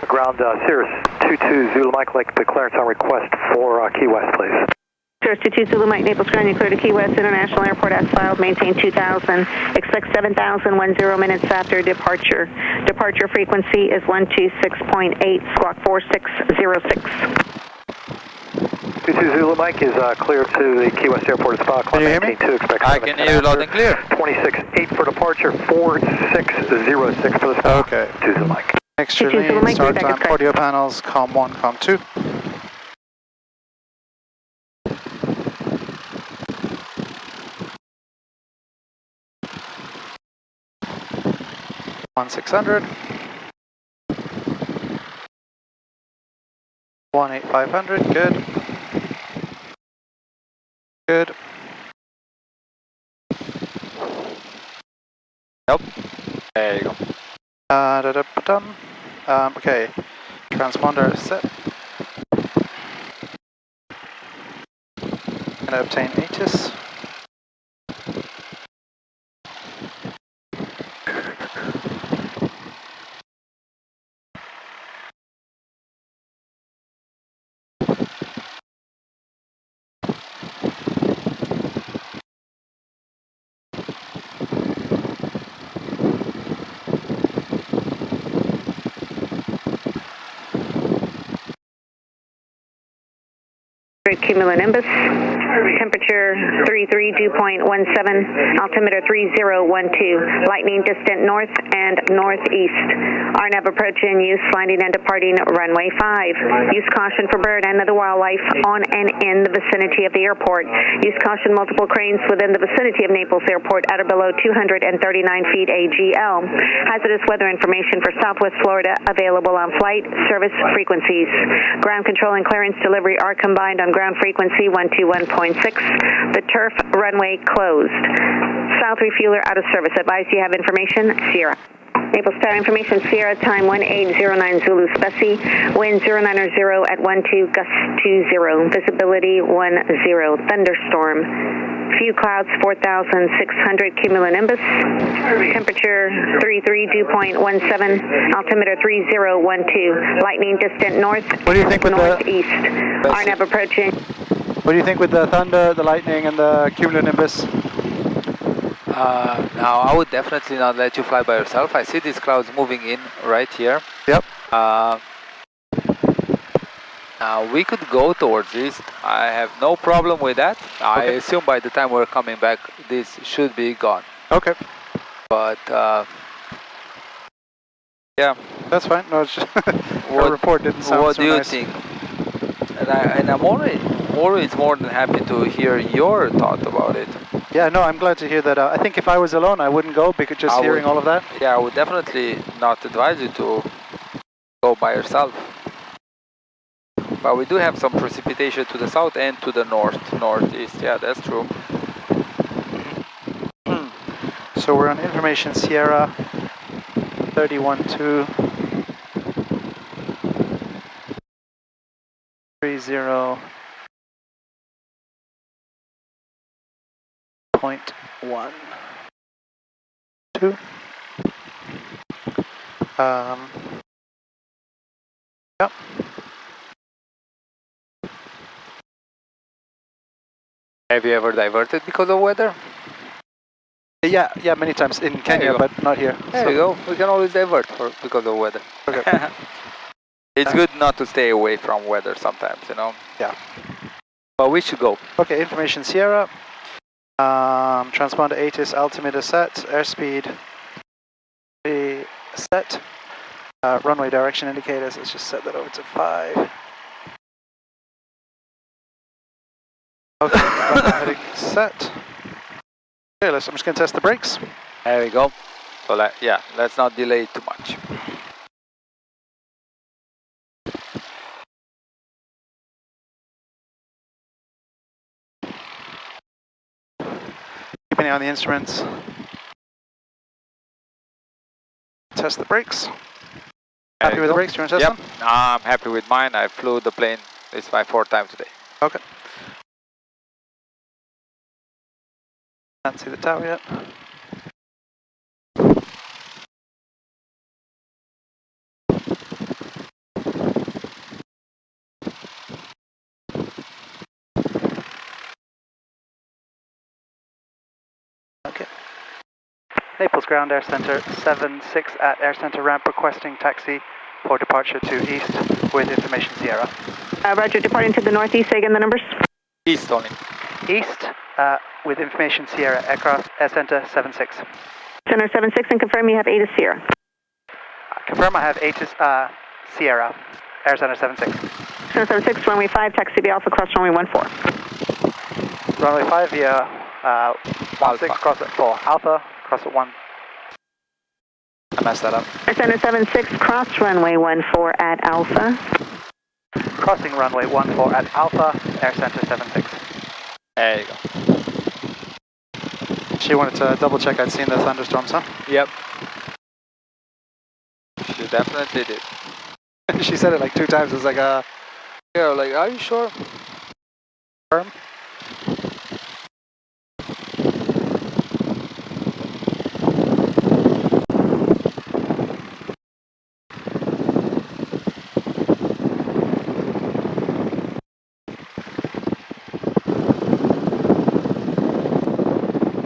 Ground Cirrus 22 Zulu Mike, like the clearance on request for Key West, please. Cirrus 22 Zulu Mike, Naples ground, you clear to Key West International Airport as filed, maintain 2000, expect 7010 minutes after departure. Departure frequency is 126.8, squawk 4606. 22 Zulu Mike is clear to the Key West Airport at Spa. Can you hear me? I can hear you loud and clear. 26.8 for departure, 4606 for the Spa. Okay. 22 Zulu Mike. Extra lean, start time, audio panels, COM 1, COM 2. On 600. 18500, good. Good. Yep. There you go. Okay, transponder set. Gonna obtain ATIS. Cumulonimbus, temperature 33, dew point 17, altimeter 3012, lightning distant north and northeast. RNAV approach in use, landing and departing runway 5. Use caution for bird and other wildlife on and in the vicinity of the airport. Use caution multiple cranes within the vicinity of Naples Airport at or below 239 feet AGL. Hazardous weather information for Southwest Florida available on flight service frequencies. Ground control and clearance delivery are combined on ground frequency 121.6. The turf runway closed. South refueler out of service. Advise you have information. Sierra. Naples Tower information. Sierra time 1809 Zulu Specie. Wind 090 at 12 gust 20. Visibility 10. Thunderstorm. Few clouds 4,600 cumulonimbus. Temperature 33, dew point 17. Altimeter 3012. Lightning distant north. What do you think with northeast? RNAV approaching. What do you think with the thunder, the lightning, and the cumulonimbus? Now, I would definitely not let you fly by yourself. I see these clouds moving in right here. Yep. Now, we could go towards east. I have no problem with that. Okay. I assume by the time we're coming back, this should be gone. Okay. But, yeah. That's fine. No, it's just our report didn't sound What so do you nice. think? And I'm always more than happy to hear your thought about it. Yeah, no, I'm glad to hear that. I think if I was alone, I wouldn't go because just hearing all of that. Yeah, I would definitely not advise you to go by yourself. But we do have some precipitation to the south and to the northeast. Yeah, that's true. So we're on information Sierra 312 30.1. Two. Yep. Have you ever diverted because of weather? Yeah, many times in Kenya, but not here. There you go. We can always divert because of weather. Okay. It's good not to stay away from weather sometimes, you know? Yeah. But we should go. Okay, information Sierra. Transponder ATIS, altimeter set, airspeed set. Runway direction indicators, let's just set that over to 5. Okay, runway heading set. Okay, I'm just going to test the brakes. There we go. So let's not delay too much. Keep an eye on the instruments. Test the brakes. Happy with the brakes? Do you want to test them? I'm happy with mine. I flew the plane. It's my 4th time today. Okay. Can't see the tower yet. Naples Ground Air Center 76 at Air Center ramp requesting taxi for departure to east with information Sierra. Roger, departing to the northeast, say again the numbers. East only. East with information Sierra, aircraft Air Center 76. Center 76, and confirm you have 8 is Sierra. Confirm I have 8 is Sierra, Air Center 76. Center 76, runway 5, taxi via Alpha, cross runway 14. Runway 5 via 16, cross at 4. Alpha, cross at 1. I messed that up. Center 76, cross runway 14 at Alpha. Crossing runway 14 at Alpha, Air Center 76. There you go. She wanted to double check I'd seen the thunderstorms, huh? Yep. You definitely did. She said it like 2 times. It was like, Yeah, like, are you sure? firm.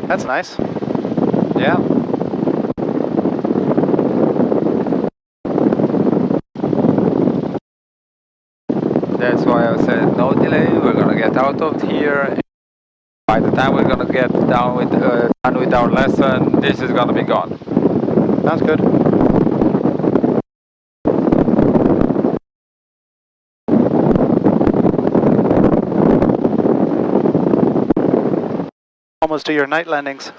That's nice. Yeah. That's why I said no delay. We're gonna get out of here. By the time we're gonna get done with our lesson, this is gonna be gone. Sounds good. Almost to your night landings.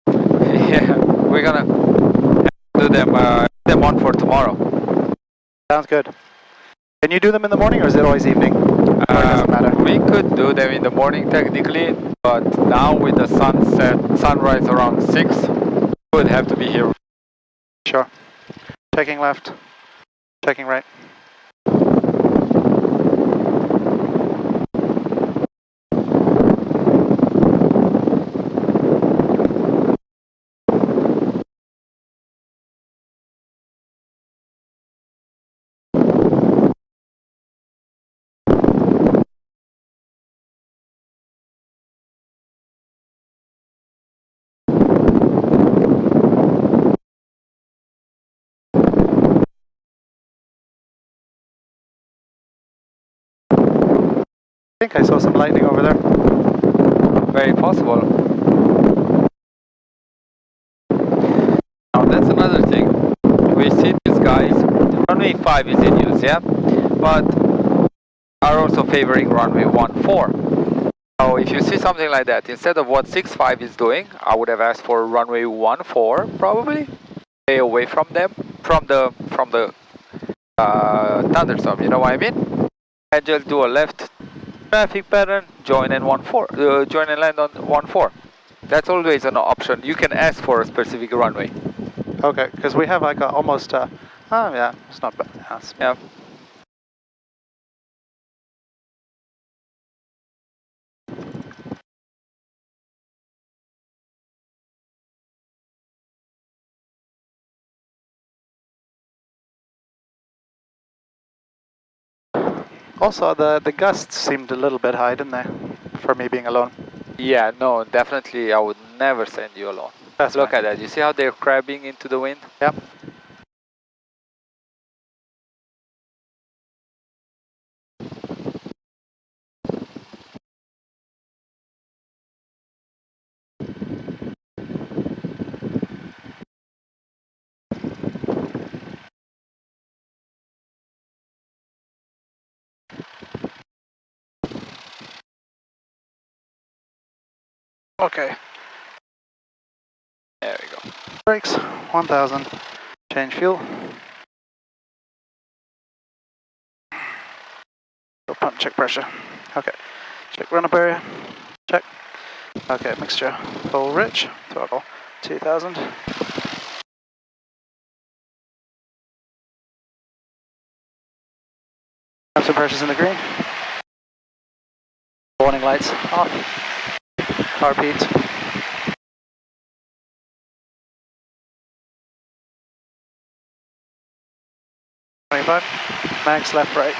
Yeah, we're gonna do them on for tomorrow. Sounds good. Can you do them in the morning or is it always evening? Or it doesn't matter? We could do them in the morning technically, but now with the sunrise around 6, we would have to be here. Sure. Checking left. Checking right. I think I saw some lightning over there. Very possible. Now that's another thing. We see these guys, runway 5 is in use, yeah? But are also favoring runway 14. So if you see something like that, instead of what 65 is doing, I would have asked for runway 14 probably. Stay away from them, from the thunderstorm, you know what I mean? And just do a left traffic pattern, join and join and land on 14. That's always an option. You can ask for a specific runway. Okay, because we have like almost, oh yeah, it's not bad. Yeah. Also, the gusts seemed a little bit high, didn't they? For me being alone. Yeah, no, definitely I would never send you alone. That's Look fine. at that. You see how they're crabbing into the wind? Yep. Okay. There we go. Brakes, 1000. Change fuel. Pump, check pressure. Okay. Check run-up area. Check. Okay, mixture. Full rich. Throttle, 2000. Transfer pressure's in the green. Warning lights off. Car beat. Max left, right.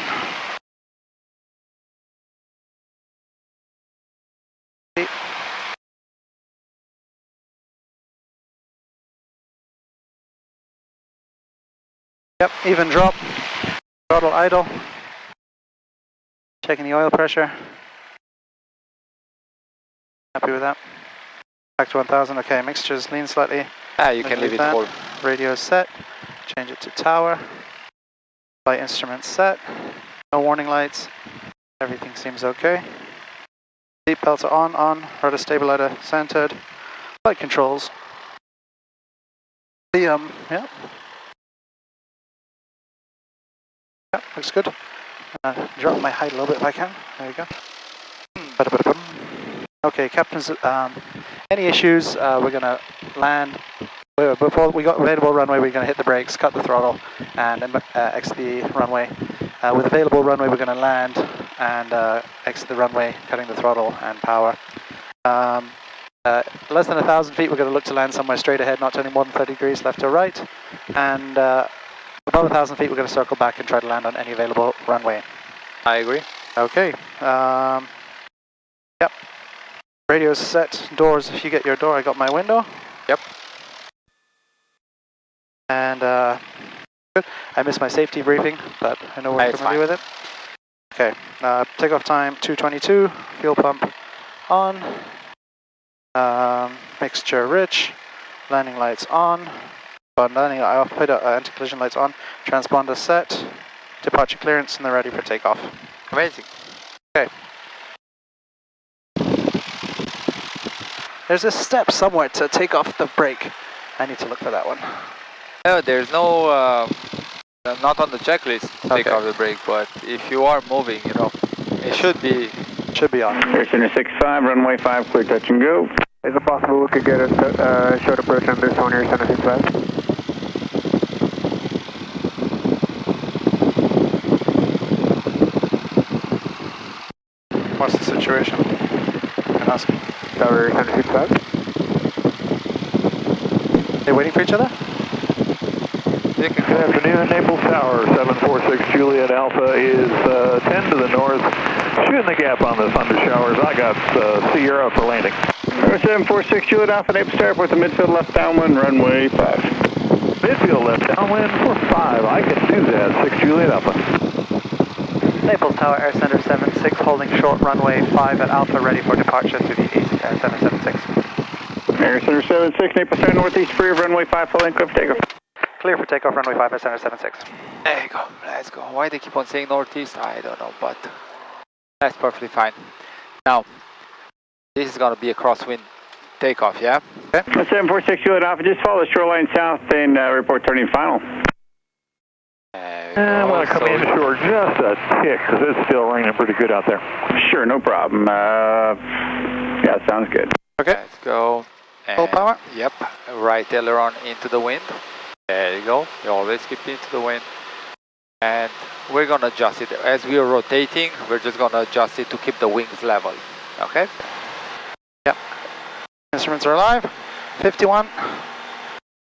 Yep, even drop. Throttle idle. Checking the oil pressure. Happy with that. Back to 1000. Okay, mixtures lean slightly. You can leave it full. Radio set. Change it to tower. Flight instrument set. No warning lights. Everything seems okay. Seat belts are on. Rudder stabilizer centered. Flight controls. The yeah. Yeah, looks good. Drop my height a little bit if I can. There you go. Okay, captains. Any issues? We're gonna land. Before we got available runway, we're gonna hit the brakes, cut the throttle, and exit the runway. With available runway, we're gonna land and exit the runway, cutting the throttle and power. Less than 1,000 feet, we're going to look to land somewhere straight ahead, not turning more than 30 degrees left or right. And above 1,000 feet, we're going to circle back and try to land on any available runway. I agree. Okay. Yep. Radio's set. Doors, if you get your door, I got my window. Yep. And good. I missed my safety briefing, but I know we're familiar with it. Okay. Takeoff time 2:22. Fuel pump on. Mixture rich. Landing lights on. Landing off. Put anti-collision lights on. Transponder set. Departure clearance, and they're ready for takeoff. Amazing. Okay. There's a step somewhere to take off the brake. I need to look for that one. No, there's no, not on the checklist to take off the brake, but if you are moving, you know, it should be on. Air Center 65, runway 5, clear touch and go. Is it possible we could get a short approach on this one, Air Center 65? What's the situation? Can I ask? Tower Air Center 65. They waiting for each other? Good afternoon, Naples Tower, 746 Juliet Alpha is 10 to the north, shooting the gap on the thunder showers. I got Sierra for landing. 746 Juliet Alpha, Naples Tower, for the midfield left downwind, runway 5. Midfield left downwind for 5, I can do that, 6 Juliet Alpha. Naples Tower, Air Center 76, holding short runway 5 at Alpha, ready for departure to the east, Air Center 76. Air Center 76, Naples Tower, northeast, free of runway 5, full length, clear for takeoff. Clear for takeoff, runway 5 at Center 76. There you go, let's go. Why they keep on saying northeast, I don't know, but that's perfectly fine. Now, this is going to be a crosswind takeoff, yeah? Okay. 746 Juliet Alpha, just follow the shoreline south and report turning final. I'm going to come in short just a tick, because it's still raining pretty good out there. Sure, no problem. Yeah, sounds good. Okay. Let's go. Full power? Yep, right aileron into the wind. There you go, you always keep into the wind. And we're going to adjust it. As we are rotating, we're just going to adjust it to keep the wings level. Okay? Yep. Instruments are alive. 51,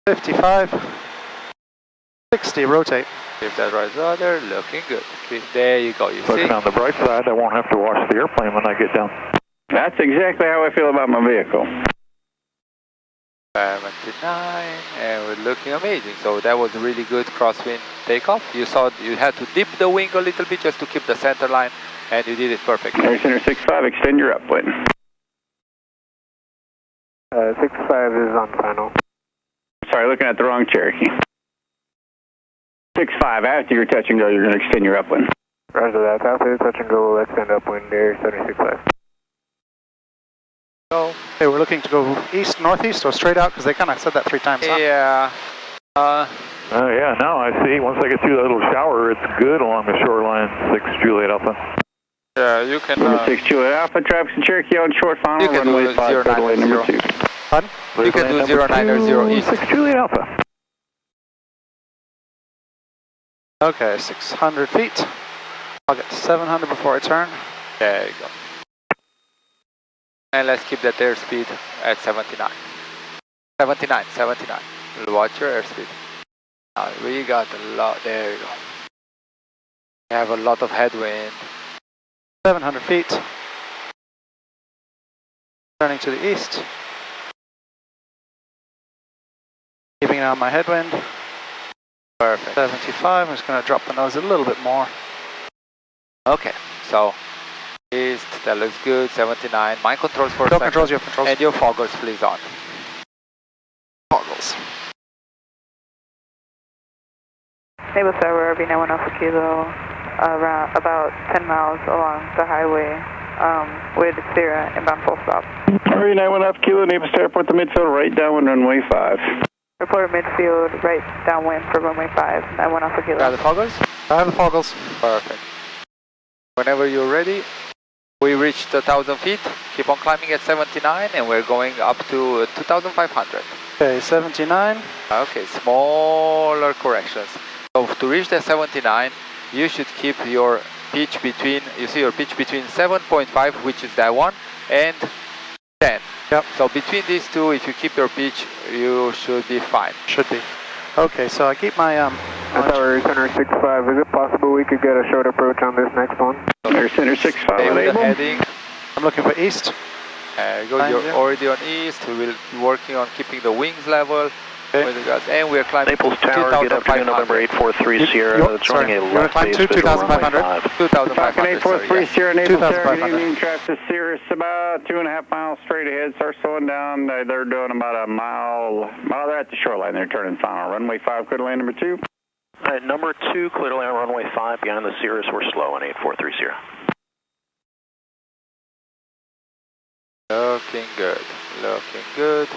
55, 60, rotate. Keep that right rudder, looking good. Okay, there you go, you Looking see? on the bright side, I won't have to wash the airplane when I get down. That's exactly how I feel about my vehicle. 79, and we're looking amazing. So that was a really good crosswind takeoff. You saw you had to dip the wing a little bit just to keep the center line, and you did it perfectly. Air Center 65, extend your upwind. 65 is on final. Sorry, looking at the wrong Cherokee. 65, after your touch and go, you're going to extend your upwind. Roger that. After touch and go, we'll extend upwind, Air Center 65. Okay, we're looking to go east, northeast, or straight out, because they kind of said that 3 times, huh? Yeah. Oh yeah, now I see. Once I get through that little shower, it's good along the shoreline, 6 Juliet Alpha. Yeah, you can... 6 Juliet Alpha, traffic and Cherokee on short final, runway 5, runway number 2. Pardon? You can do 090 east. 6 Juliet Alpha. Okay, 600 feet. I'll get to 700 before I turn. There you go. And let's keep that airspeed at 79. 79. Watch your airspeed. Now we got a lot, there you go. We have a lot of headwind. 700 feet. Turning to the east. Keeping an eye on my headwind. Perfect. 75, I'm just going to drop the nose a little bit more. Okay, so east, that looks good, 79. Mind controls for a Your second. controls, your controls. And your foggers, please, on. Toggles. Naval Tower, V91 Alpha Kilo, around about 10 miles along the highway with Sierra inbound full stop. V91 Alpha Kilo, Naval Tower, report the midfield right downwind runway 5. Report midfield right downwind for runway 5, 91 Alpha Kilo. Got the foggers? I have the foggles. Perfect. Whenever you're ready, we reached 1,000 feet. Keep on climbing at 79 and we're going up to 2,500. Okay, 79. Okay, smaller corrections. So to reach the 79, you should keep your pitch between, you see your pitch between 7.5, which is that one, and 10. Yep. So between these two, if you keep your pitch, you should be fine. Should be. Okay, so I keep my Tower Center 65, is it possible we could get a short approach on this next one? Air Center 65, Stay with the enable. heading. I'm looking for east. There you go, you're already on east. We will be working on keeping the wings level. Okay. With the guys, and we're climbing Naples Tower, good afternoon, November 843 Sierra. It's running a left climb base to visual 2,500. runway 5. 2,500. 843 Sierra, Naval Tower, 2,500. good evening, traffic Sierra, about 2.5 miles straight ahead, start slowing down, they're doing about a mile, they're at the shoreline, they're turning final, runway 5, clear to land number 2. Number 2, clear to land runway 5, behind the Sierras, we're slow on 843 Sierra. Looking good, looking good.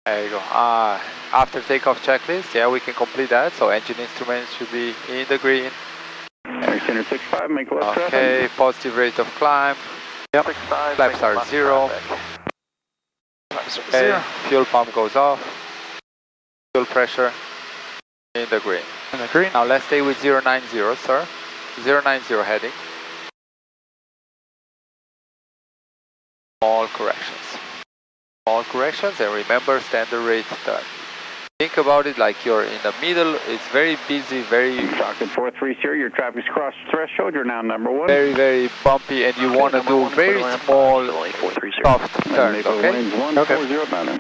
There you go. After takeoff checklist, yeah, we can complete that. So engine instruments should be in the green. Air Center 65, make left traffic. Okay, positive rate of climb. Yep. Flaps are 0. Okay, fuel pump goes off. Fuel pressure in the green. In the green. Now let's stay with 090, sir. 090 heading. Small corrections. Small corrections, and remember standard rate turn. Think about it like you're in the middle. It's very busy, very Rocket 430, your traffic's crossed threshold, you're now number 1. very, very bumpy, and you want to do very small, soft turns, okay? 140 down there.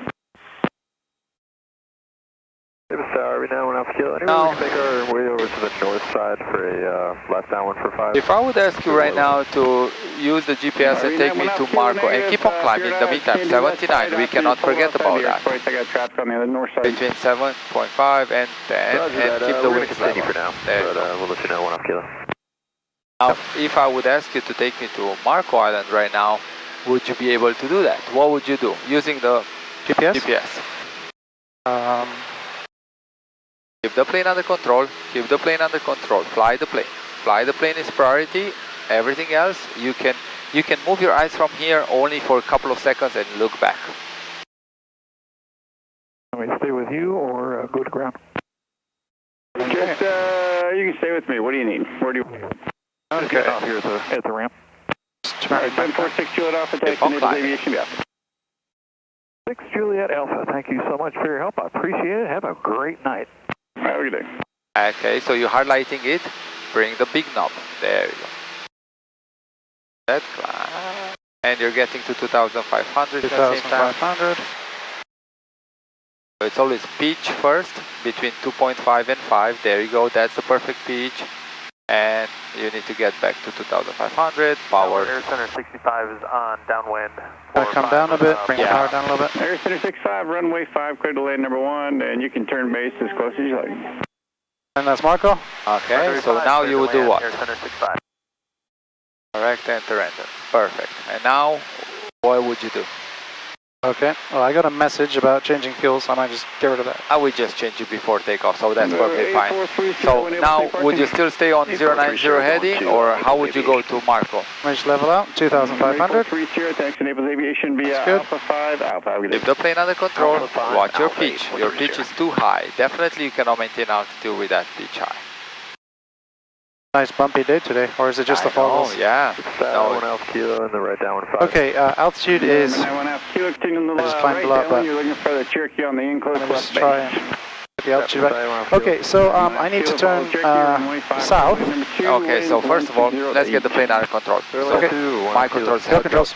Tower, now Alpha Kilo. Now- We can make our way over to the north side for a left downwind for 5. If I would ask you right now to use the GPS and take me to Marco and keep on climbing, in the meantime, 79, we cannot forget about that. I got traffic on the other north side. Between 7.5 and 10, and keep the we're wings continue level. for now, There you but go. we'll let you know 1 Alpha Kilo. Now, if I would ask you to take me to Marco Island right now, would you be able to do that? What would you do using the GPS? GPS? Keep Keep the plane under control, keep the plane under control, fly the plane. Fly the plane is priority, everything else, you can move your eyes from here only for a couple of seconds and look back. Can we stay with you or go to ground? Just, you can stay with me. What do you need? Where do you... Okay. Off here at the ramp. Alright, 746 Juliet Alpha, taxi, Naples Aviation, yeah. 6 Juliet Alpha, thank you so much for your help. I appreciate it. Have a great night. Alright, what do you think? Okay, so you're highlighting it, bring the big knob, there you go. That climb, and you're getting to 2,500 at the same time. 2,500. So it's always pitch first, between 2.5 and 5, there you go, that's the perfect pitch. And you need to get back to 2,500, power. Air Center 65 is on downwind. Gonna come down a bit, bring the yeah. power down a little bit. Air Center 65, runway 5, clear to land number 1, and you can turn base as close as you like. And that's Marco. Okay, so now you would do what? Air Center 65. Correct, enter engine. Perfect. And now, what would you do? Okay. Well, I got a message about changing fuel, so I might just get rid of that. I would just change it before takeoff, so that's perfectly fine. 843, So enable now, safe would you parking. still stay on 090 heading, or how would you go to Marco? Let me just level out. 2,500. 843, taxi, Naples Aviation via That's good. Alpha 5, Alpha. Have a good Keep day. the plane under control, Alpha 5, watch your Alpha pitch. 8, Your pitch is too high. Definitely you cannot maintain altitude with that pitch high. Nice bumpy day today, or is it just the foggles? Oh, yeah. No, 1 Alpha Kilo and the right downwind 5. Okay, altitude is... I went out, Kilo, continuing the I just climbed below, right but- down, you're looking for the Cherokee on the enclosed Let me just left try base. and get the altitude back. Okay, so I need to turn south. Okay, so first of all, let's get the plane under control. Okay. So, my controls Tail help. controls.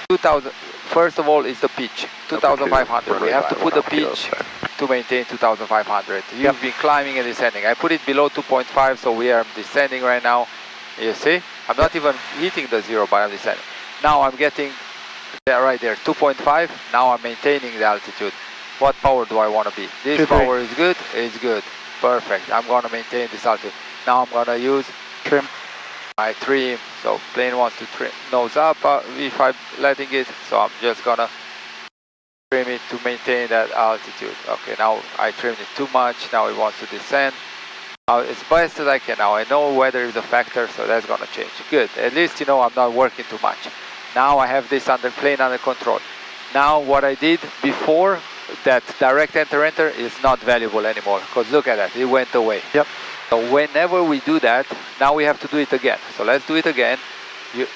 2,000. First of all is the pitch, 2,500. We have to put the pitch to maintain 2,500. You've been climbing and descending. I put it below 2.5, so we are descending right now. You see? I'm not even hitting the 0, but I'm descending. Now I'm getting there, right there, 2.5. Now I'm maintaining the altitude. What power do I want to be? This power is good. It's good. Perfect. I'm going to maintain this altitude. Now I'm going to use Trim. my trim. So plane wants to trim nose up if I'm letting it. So I'm just going to trim it to maintain that altitude. Okay, now I trimmed it too much. Now it wants to descend. As best as I can. Now I know weather is a factor, so that's going to change. Good. At least you know I'm not working too much. Now I have this plane under control. Now what I did before, that direct enter is not valuable anymore, because look at that, it went away. Yep. So whenever we do that, now we have to do it again. So let's do it again. Yep.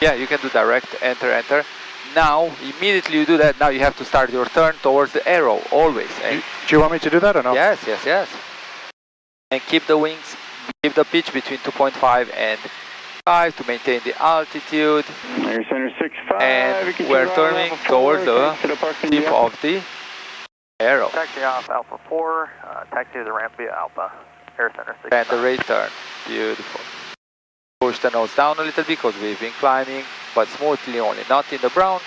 Yeah, you can do direct enter. Now immediately you do that. Now you have to start your turn towards the arrow always. And do you want me to do that or no? Yes. And keep the wings, keep the pitch between 2.5 and 5 to maintain the altitude. Air Center 65. And we're turning towards the tip of the arrow. Taxi off Alpha 4, taxi to the ramp via Alpha, Air Center 65. And the return. Beautiful. Push the nose down a little bit because we've been climbing, but smoothly only, not in the brown,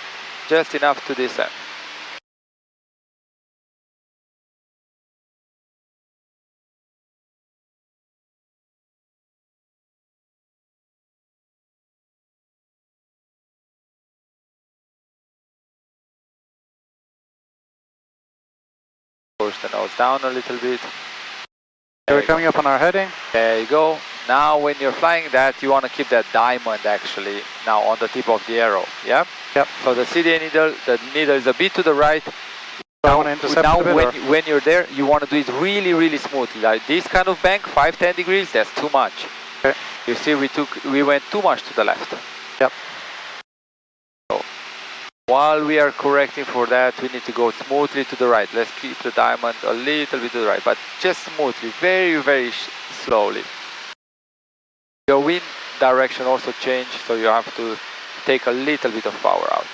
just enough to descend. Push the nose down a little bit. We're coming up on our heading. There you go. Now when you're flying that, you want to keep that diamond actually now on the tip of the arrow. Yeah? Yep. So the CDA needle, the needle is a bit to the right. I want to intercept now a bit, when you're there, you want to do it really smoothly. Like this kind of bank, 5-10 degrees, that's too much. Okay. You see, we went too much to the left. Yep. So while we are correcting for that, we need to go smoothly to the right. Let's keep the diamond a little bit to the right, but just smoothly, very slowly. Your wind direction also changed, so you have to take a little bit of power out.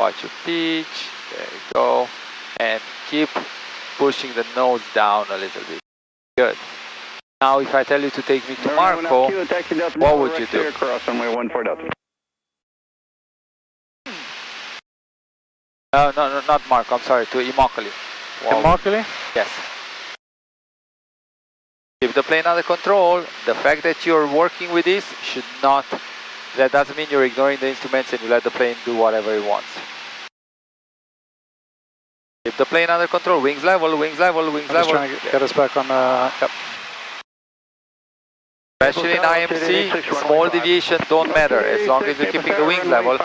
Watch your pitch, there you go, and keep pushing the nose down a little bit. Good. Now if I tell you to take me to Marco, what would you do? Cross runway 14 Delta. No, not Marco, I'm sorry, to Immokalee. Immokalee? Yes. Keep the plane under control. The fact that you're working with this should not, that doesn't mean you're ignoring the instruments and you let the plane do whatever it wants. Keep the plane under control, wings level. Just trying to get us back on yep. Especially in IMC, small deviation don't matter, as long as you're keeping the wings level,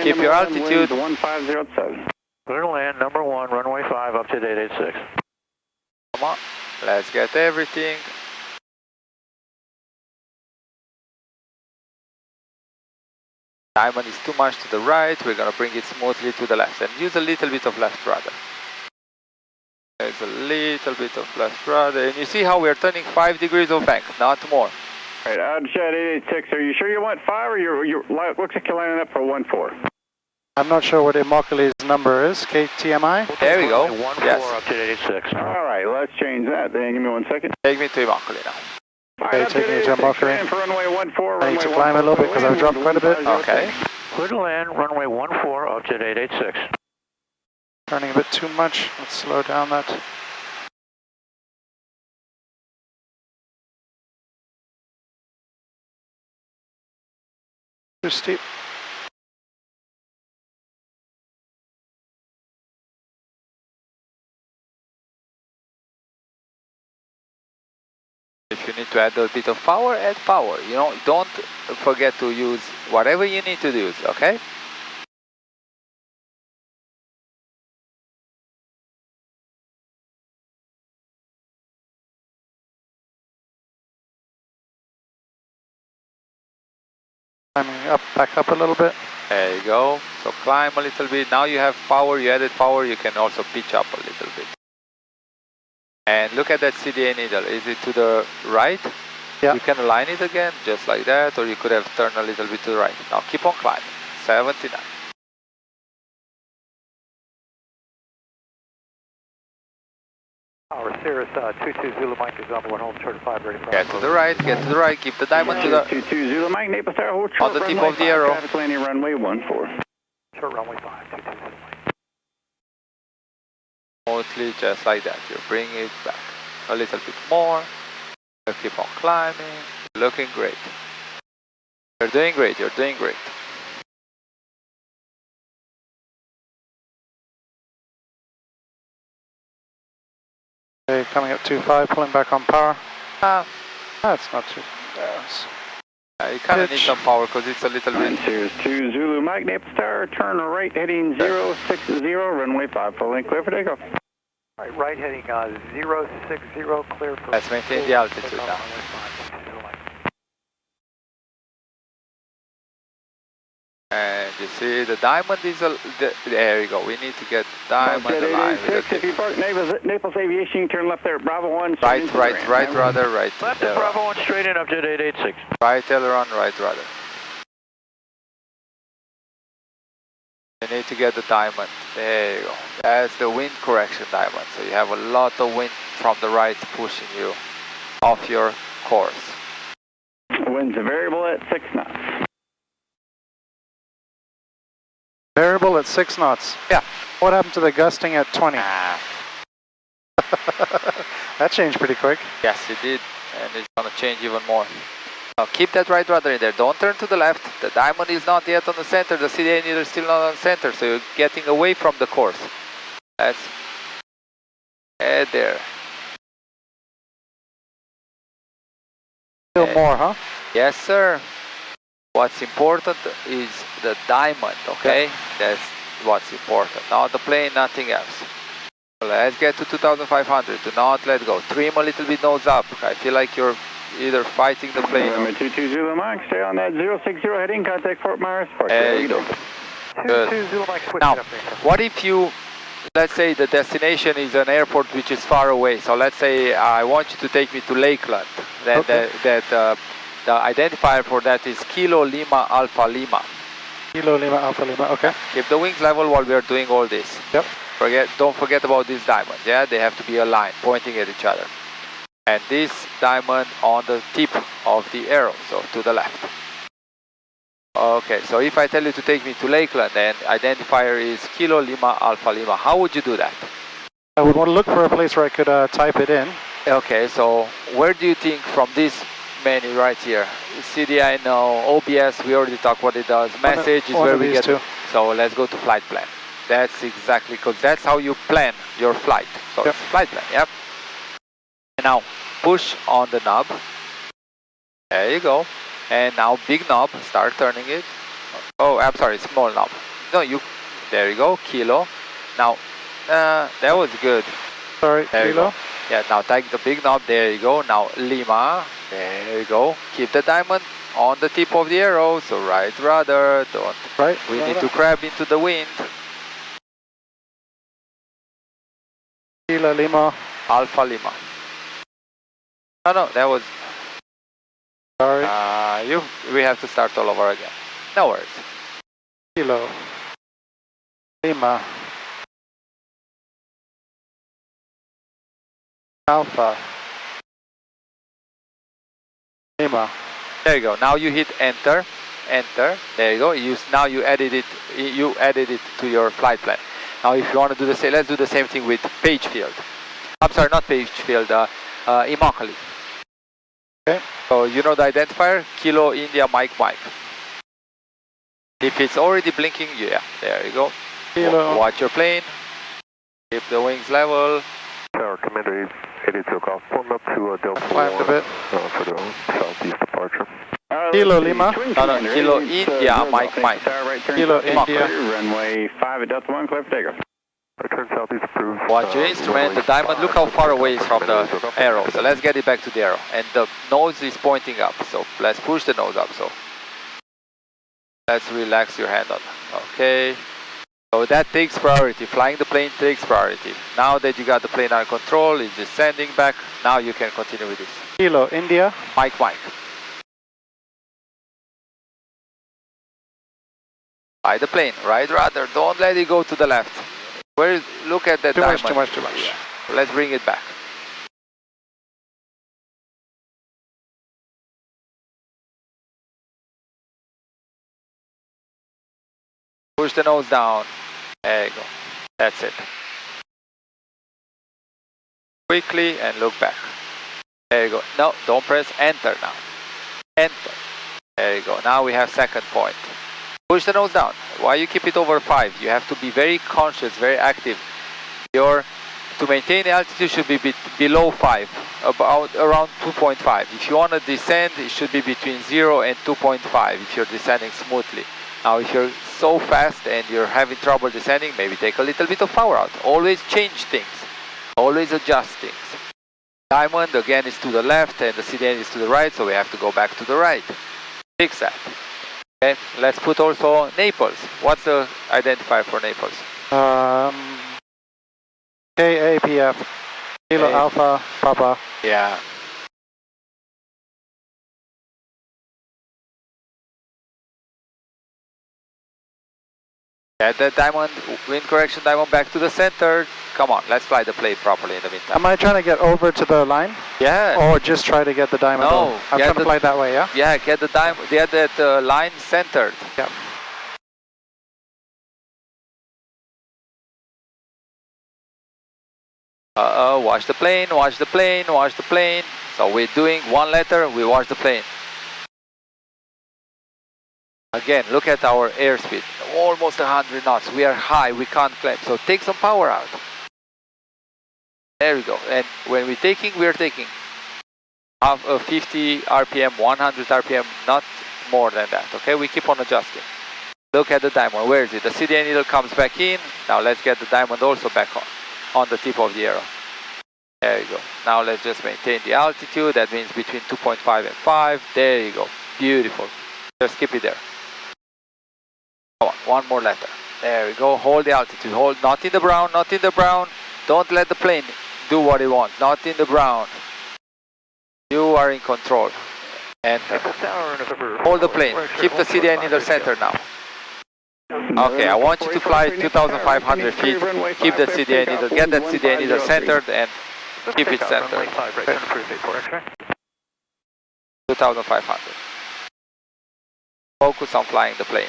keep your altitude. Clear to land, number 1, runway 5, up to 886. Come on, let's get everything. Diamond is too much to the right, we're going to bring it smoothly to the left and use a little bit of left rudder. There's a little bit of left rudder, and you see how we're turning 5 degrees of bank, not more. All right, Jet 886, are you sure you want 5 or looks like you're lining up for 14? I'm not sure what Immokalee's number is, KTMI? There we go, 14 yes. up to 886. All right, let's change that then, give me 1 second. Take me to Immokalee now. Okay, take me to Immokalee. For runway 14, I need to climb a little bit because I've dropped quite a bit. Okay. Clear to land, runway 14, up to 886. Turning a bit too much, let's slow down that. Too steep. If you need to add a bit of power, add power. You know, don't forget to use whatever you need to use, okay? Climbing up, back up a little bit. There you go. So climb a little bit. Now you have power, you added power, you can also pitch up a little bit. And look at that CDA needle. Is it to the right? Yeah. You can align it again, just like that, or you could have turned a little bit to the right. Now keep on climbing. 79. Our Cirrus 22 Zulu Mike is on the 1 hold short of 5 ready for Get to the right, get to the right, keep the diamond to the 22 Zulu Mike, Naples Tower, hold on short, the tip runway of the 5, arrow. traffic landing runway 14. short runway 5, 22 Zulu Mike. Mostly just like that. You bring it back a little bit more. You keep on climbing. Looking great. You're doing great. You're doing great. Okay, coming up 2.5, pulling back on power. That's not too bad. You kind of need some power because it's a little bit. Here's 2 Zulu Mike, Naples Tower, turn right heading 060, runway 5, pulling clear for takeoff. All right heading 060, clear for... Let's maintain the altitude now. And you see the diamond is there you go. We need to get the diamond aligned with the If tip. you park Naples Aviation, you turn left there at Bravo 1. Right rudder, right. Left at Bravo 1, straight in up to 886. Right aileron, right rudder. You need to get the diamond. There you go. That's the wind correction diamond. So you have a lot of wind from the right pushing you off your course. Wind's a variable at 6 knots. Variable at 6 knots. Yeah. What happened to the gusting at 20? That changed pretty quick. Yes, it did. And it's going to change even more. Now keep that right rudder in there. Don't turn to the left. The diamond is not yet on the center. The CDA needle is still not on the center. So you're getting away from the course. That's there. Still more, huh? Yes, sir. What's important is the diamond, okay? That's what's important. Not the plane, nothing else. Let's get to 2,500. Do not let go. Trim a little bit nose up. I feel like you're either fighting the plane. Number 22 Zulu Mike, stay on that 060 heading, contact Fort Myers. There you go. Good. 22 Zulu Mike, switch Now, it up there. what if you, let's say the destination is an airport which is far away. So let's say I want you to take me to Lakeland. Then the identifier for that is Kilo Lima Alpha Lima. Kilo Lima Alpha Lima, okay. Keep the wings level while we are doing all this. Yep. Don't forget about these diamonds, yeah? They have to be aligned, pointing at each other. And this diamond on the tip of the arrow, so to the left. Okay, so if I tell you to take me to Lakeland and identifier is Kilo Lima Alpha Lima, how would you do that? I would want to look for a place where I could type it in. Okay, so where do you think from this menu right here? CDI, no. OBS, we already talked what it does. Message is where we get to. So let's go to flight plan. That's exactly, because that's how you plan your flight. So it's flight plan, yep. And now push on the knob. There you go. And now big knob, start turning it. Oh, I'm sorry, small knob. No, there you go, Kilo. Now, that was good. Sorry, There Kilo. you go. Yeah, now take the big knob, there you go. Now Lima, there you go. Keep the diamond on the tip of the arrow, so right rudder, don't. Right. We need to grab into the wind. Kilo Lima. Alpha Lima. No, that was... Sorry. We have to start all over again. No worries. Kilo Lima Alpha Lima. There you go. Now you hit enter. Enter. There you go. Now you added it. You added it to your flight plan. Now, if you want to do the same, let's do the same thing with page field. I'm sorry, not page field. Immokalee. Okay. So you know the identifier, Kilo India Mike Mike. If it's already blinking, yeah, there you go. Kilo. Watch your plane. Keep the wings level. Tower Commander 82 golf, pulling up to Delta 1 Climbed a bit. for the southeast departure. Kilo Lima. No, Kilo India Mike Mike. Kilo India. Runway 5 at Delta 1, clear for takeoff. Turn southeast approved. Watch your instrument, the diamond, look how far away it's from the arrow. So let's get it back to the arrow. And the nose is pointing up, so let's push the nose up. So let's relax your hand on that. Okay. So that takes priority. Flying the plane takes priority. Now that you got the plane under control, it's descending back. Now you can continue with this. Kilo India. Mike Mike. Fly the plane, right rudder. Don't let it go to the left. Look at that diamond. Too much. Yeah. Let's bring it back. Push the nose down. There you go. That's it. Quickly and look back. There you go. No, don't press enter now. Enter. There you go. Now we have second point. Push the nose down. Why you keep it over 5? You have to be very conscious, very active. To maintain the altitude should be below 5, around 2.5. If you want to descend, it should be between 0 and 2.5 if you're descending smoothly. Now if you're so fast and you're having trouble descending, maybe take a little bit of power out. Always change things. Always adjust things. Diamond again is to the left and the CDN is to the right, so we have to go back to the right. Fix that. Okay, let's put also Naples. What's the identifier for Naples? KAPF, Kilo Alpha Papa. Yeah. Get that diamond, wind correction diamond back to the center. Come on, let's fly the plane properly in the meantime. Am I trying to get over to the line? Yeah. Or just try to get the diamond No, over? I'm trying to fly that way, yeah? Yeah, get the diamond, get that line centered. Yeah. Watch the plane, watch the plane, watch the plane. So we're doing one letter, we watch the plane. Again, look at our airspeed, almost 100 knots. We are high, we can't climb, so take some power out. There we go, and when we're taking 50 RPM, 100 RPM, not more than that, okay? We keep on adjusting. Look at the diamond, where is it? The CDN needle comes back in. Now let's get the diamond also back on the tip of the arrow. There you go. Now let's just maintain the altitude. That means between 2.5 and 5. There you go. Beautiful. Just keep it there. Come on, one more letter. There we go. Hold the altitude. Hold, not in the brown, not in the brown. Don't let the plane do what it wants. Not in the brown. You are in control. Enter. Hold the plane. Keep the CDN in the center now. Okay, I want you to fly 2,500 feet. Keep that CDN needle. Get that CDN needle centered and keep it centered. 2,500. Focus on flying the plane.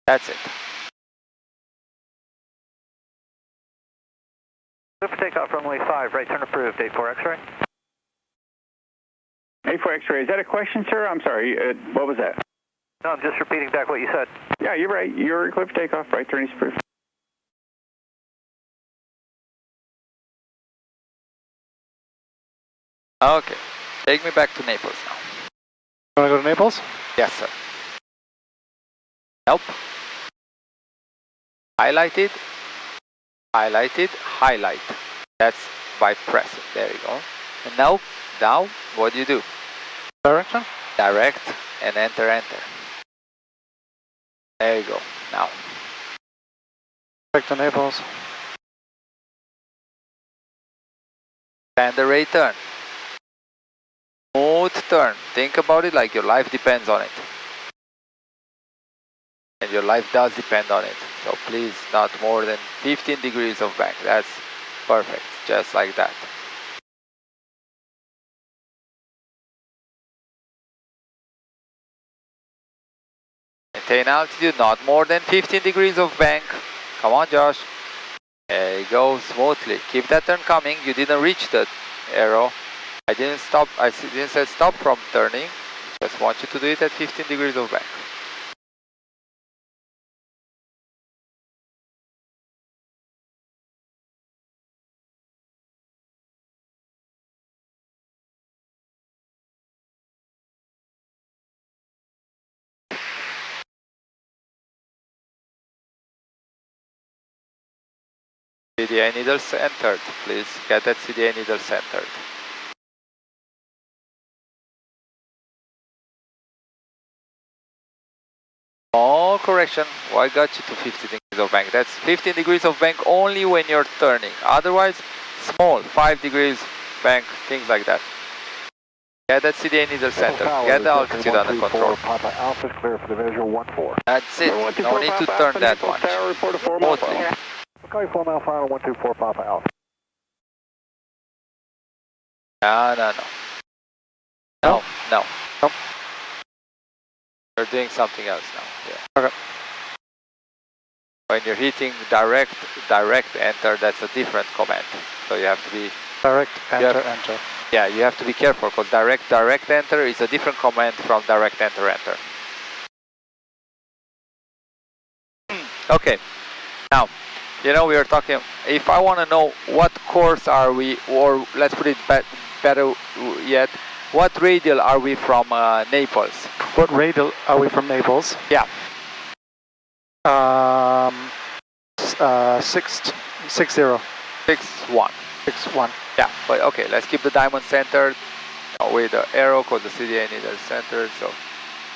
That's it. Clear for takeoff runway 5, right turn approved, 84 X-ray. 84 X-ray, is that a question, sir? I'm sorry, what was that? No, I'm just repeating back what you said. Yeah, you're right. You're clear for takeoff, right turn is approved. Okay, take me back to Naples now. You want to go to Naples? Yes, sir. Nope. Highlighted, highlighted, highlight. That's by pressing. There you go. And now, what do you do? Direction? Direct and enter, enter. There you go. Now. Back to Naples. Standard rate turn. Smooth turn. Think about it like your life depends on it. And your life does depend on it. So please, not more than 15 degrees of bank. That's perfect. Just like that. Maintain altitude, not more than 15 degrees of bank. Come on, Josh. There you go, smoothly. Keep that turn coming. You didn't reach the arrow. I didn't say stop from turning. Just want you to do it at 15 degrees of bank. CDI needle centered, please. Get that CDI needle centered. Oh, correction. Why got you to 15 degrees of bank? That's 15 degrees of bank only when you're turning. Otherwise, small, 5 degrees bank, things like that. Get that CDI needle centered. Get the altitude under control. Papa Alpha is clear for the visual 1-4. That's it. No need to turn that much. Smoothly. Okay, 4 mile final 124 Papa Alpha. No. You're doing something else now. Yeah. Okay. When you're hitting direct enter, that's a different command. So you have to be direct enter, enter. Yeah, you have to be careful because direct enter is a different command from direct enter. Okay. Now, you know, we are talking, if I want to know what course are we, or let's put it better yet, what radial are we from Naples? What radial are we from Naples? Yeah. 60. 61. 61. Yeah, but okay, let's keep the diamond centered with the arrow because the CDA needle is centered. So,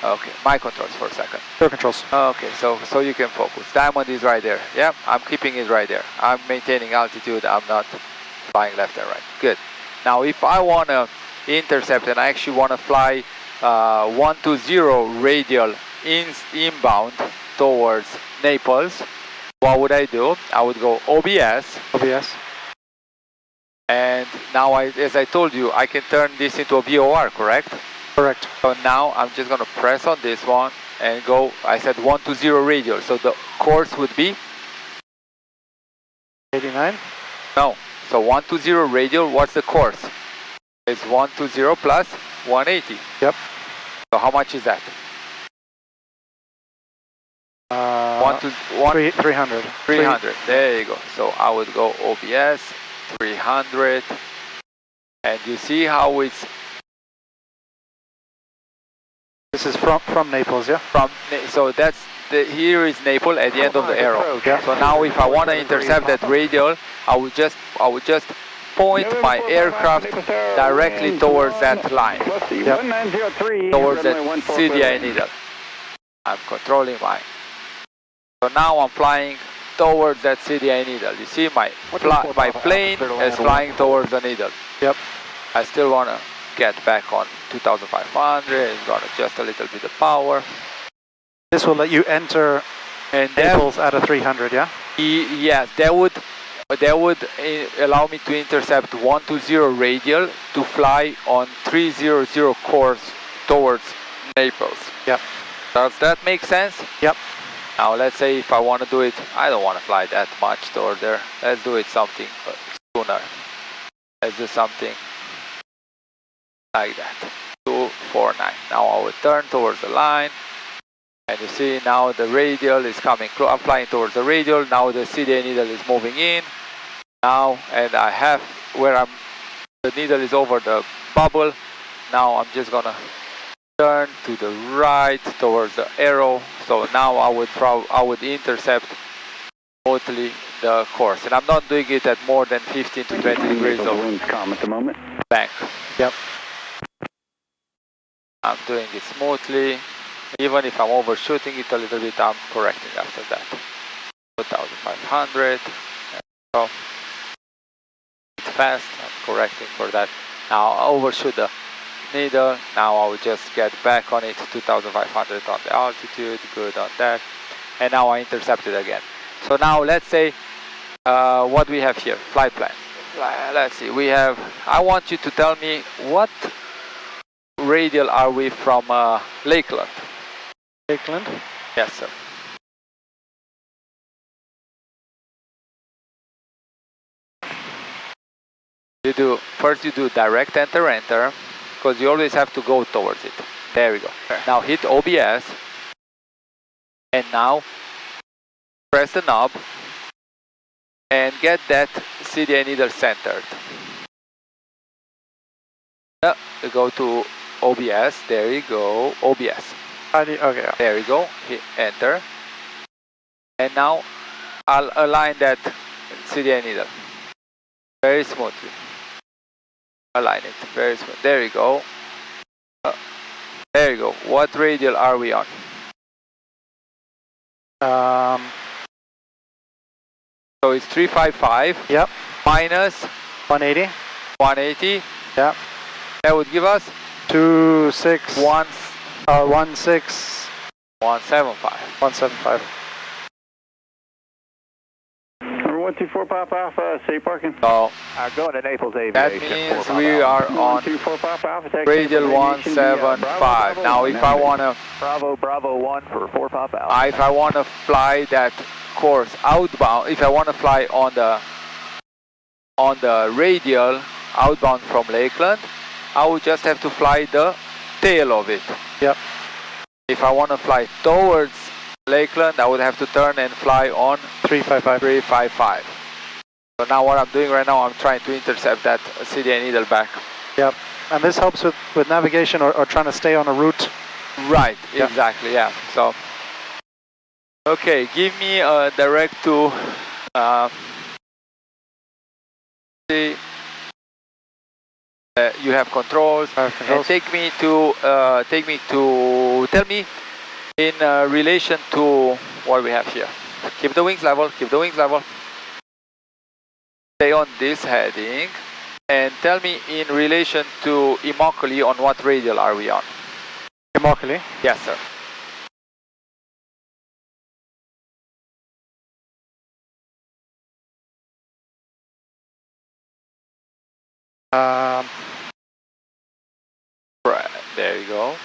okay, my controls for a second. Your controls. Okay, so you can focus. Diamond is right there. Yeah, I'm keeping it right there. I'm maintaining altitude. I'm not flying left and right. Good. Now, if I want to intercept and I actually want to fly 120 radial inbound towards Naples, what would I do? I would go OBS. OBS. And now, as I told you, I can turn this into a VOR, correct? Correct. So now I'm just going to press on this one and go, I said 120 radial. So the course would be? 89? No. So 120 radial, what's the course? It's 120 plus 180. Yep. So how much is that? 300. 300. There you go. So I would go OBS 300, and you see how it's. This is from Naples, yeah. So that's here is Naples at the end of the arrow. Yeah. So now if I want to intercept that radial, I would just point my aircraft directly towards that line. Yep. Towards that CDI needle. I'm controlling mine. So now I'm flying towards that CDI needle. You see my plane is flying towards the needle. Yep. I still want to get back on 2500. It's got just a little bit of power. This will let you enter Naples at a 300, yeah? Yes, that would allow me to intercept 120 radial to fly on 300 course towards Naples. Yep. Does that make sense? Yep. Now let's say if I want to do it, I don't want to fly that much toward there. Let's do it something sooner. Let's do something like that. 249. Now I will turn towards the line. And you see now the radial is coming close. I'm flying towards the radial. Now the CDA needle is moving in. Now, and I have where the needle is over the bubble. Now I'm just gonna turn to the right towards the arrow. So now I would intercept totally the course. And I'm not doing it at more than 15 to 20 degrees of calm at the moment. bank. Yep. I'm doing it smoothly. Even if I'm overshooting it a little bit, I'm correcting after that. 2500. So it's fast. I'm correcting for that. Now I overshoot the needle. Now I will just get back on it. 2500 on the altitude. Good on that. And now I intercept it again. So now let's say what we have here. Flight plan. Let's see. We have. I want you to tell me what radial are we from Lakeland. Lakeland? Yes, sir. First you do direct enter, because you always have to go towards it. There we go. Now hit OBS, and now press the knob, and get that CDA needle centered. You go to OBS, there you go, OBS. Okay. There we go, hit enter. And now I'll align that CDA needle very smoothly. Align it very smooth. There you go. There you go. What radial are we on? So it's 355. Yep. Minus 180. 180. Yep. That would give us 175. 175. 175. 124 Papa Alpha, safe parking. So Going to Naples Aviation. that means we are on 124 Papa Alpha, taxi radial Naples Aviation, 175. Now if I want to Bravo 1 for 4 Papa Alpha. if I want to fly that course outbound, if I want to fly on the radial outbound from Lakeland, I would just have to fly the tail of it. Yep. If I want to fly towards Lakeland, I would have to turn and fly on 355. So now what I'm doing right now, I'm trying to intercept that CDA needle back. Yep. And this helps with navigation or trying to stay on a route. Right, Yep. exactly, yeah. So, okay, give me a direct to you have controls, and take me to tell me in relation to what we have here. Keep the wings level, keep the wings level. Stay on this heading and tell me in relation to Immokalee on what radial are we on? Immokalee? Yes, sir. Right, there you go.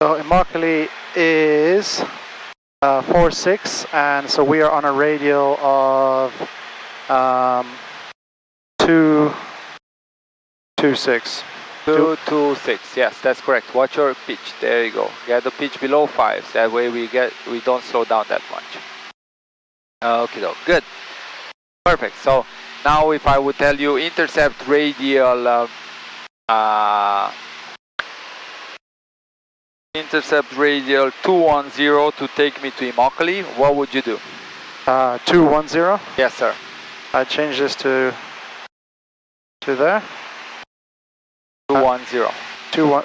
So Immokalee is 46, and so we are on a radial of 226. 226, yes, that's correct. Watch your pitch. There you go. Get the pitch below 5. That way we don't slow down that much. Okay, though. Good. Perfect. So now if I would tell you intercept radial 210 to take me to Immokalee, what would you do? 210? Yes, sir. I change this to there. 210. To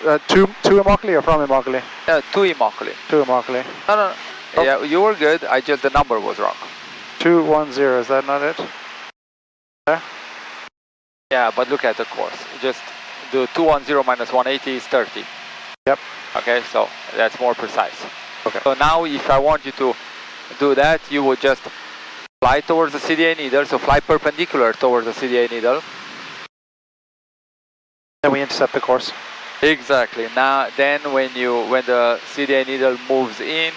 Immokalee or from Immokalee? To Immokalee. To Immokalee. No. Oh. Yeah, you were good. The number was wrong. 210, is that not it? There? Yeah, but look at the course. Just do 210 minus 180 is 30. Yep. Okay, so that's more precise. Okay. So now if I want you to do that, you would just fly towards the CDA needle, so fly perpendicular towards the CDA needle. Then we intercept the course. Exactly. Now, then when the CDA needle moves in,